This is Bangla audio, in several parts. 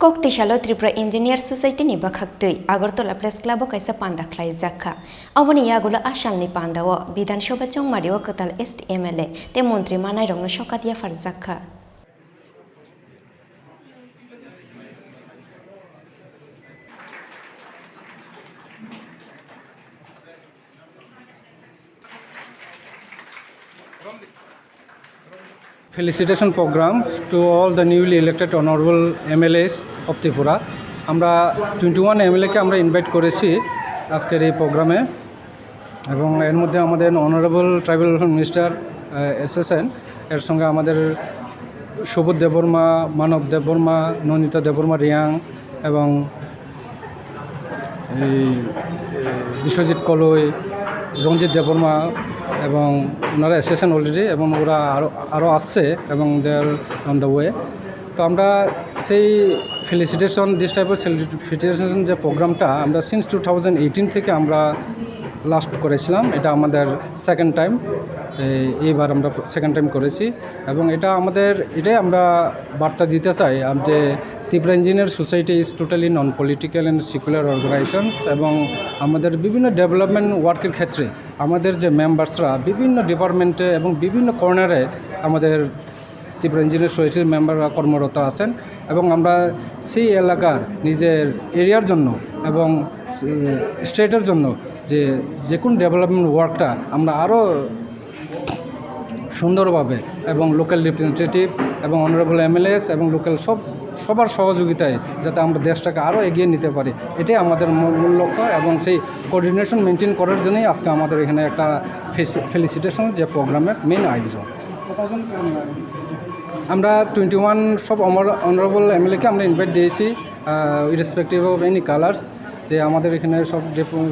Koktisalo Tripura Engineer Society ni bakhaktui Agartala Press Club kaisa panda khlaijaka awani yagula asalni pandawo Bidhan Sabha Chongbario Kwtal East MLA te Mantri Manairok no sokat Yapharjakha Felicitation programs to all the newly elected honorable MLAs of Tripura. আমরা 21 MLA কে আমরা ইনভাইট করেছি আজকের এই প্রোগ্রামে এবং এর মধ্যে আমাদের অনারেবল ট্রাইবাল মিনিস্টার এসএসএন এর সঙ্গে আমাদের সুবোধ দেববর্মা, মানব দেববর্মা, নন্দিতা দেববর্মা রিয়াং এবং বিশ্বজিৎ কলই, রঞ্জিত দেববর্মা এবং ওনারা এসেছেন অলরেডি এবং ওরা আরও আসছে এবং দে আর অন দ্য ওয়ে। তো আমরা সেই ফেলিসিটেশন দিস টাইপের ফেলিসিটেশন যে প্রোগ্রামটা আমরা সিন্স 2018 থেকে আমরা লাস্ট করেছিলাম। এটা আমাদের সেকেন্ড টাইম, এইবার আমরা সেকেন্ড টাইম করেছি এবং এটাই আমরা বার্তা দিতে চাই যে Tripura engineer society is totally non political and secular organisations এবং আমাদের বিভিন্ন ডেভেলপমেন্ট ওয়ার্কের ক্ষেত্রে আমাদের যে মেম্বার্সরা বিভিন্ন ডিপার্টমেন্টে এবং বিভিন্ন কর্নারে আমাদের ত্রিপুরা ইঞ্জিনিয়ার সোসাইটির মেম্বাররা কর্মরত আছেন এবং আমরা সেই এলাকার নিজের এরিয়ার জন্য এবং স্টেটের জন্য যে কোনো ডেভেলপমেন্ট ওয়ার্কটা আমরা আরও সুন্দরভাবে এবং লোকাল রিপ্রেজেন্টেটিভ এবং অনারেবল এমএলএস এবং লোকাল সবার সহযোগিতায় যাতে আমরা দেশটাকে আরও এগিয়ে নিতে পারি, এটাই আমাদের মূল লক্ষ্য এবং সেই কোঅর্ডিনেশন মেনটেন করার জন্যই আজকে আমাদের এখানে একটা ফেলিসিটেশন যে প্রোগ্রামের মেন আয়োজন। আমরা 21 সব অনারেবল এমএলএকে আমরা ইনভাইট দিয়েছি ইরেসপেক্টিভ অফ এনি কালার্স, যে আমাদের এখানে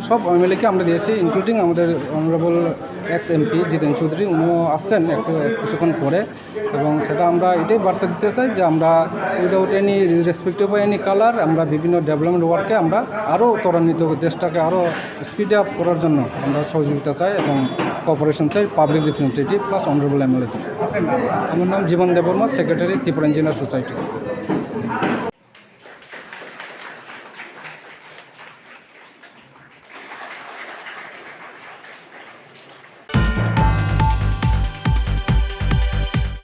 সব এমএলএকে আমরা দিয়েছি ইনক্লুডিং আমাদের অনারেবল এক্স এমপি জিতেন চৌধুরী, উনিও আসছেন কিছুক্ষণ পরে এবং সেটা আমরা এটাই বার্তা দিতে চাই যে আমরা without any respective of any colour আমরা বিভিন্ন ডেভেলপমেন্ট ওয়ার্কে আমরা আরও ত্বরান্বিত দেশটাকে আরও স্পিড আপ করার জন্য আমরা সহযোগিতা চাই এবং কোঅপারেশন চাই public representative plus honourable MLA. আমার নাম Jiban Debbarma, secretary Tripura engineer society.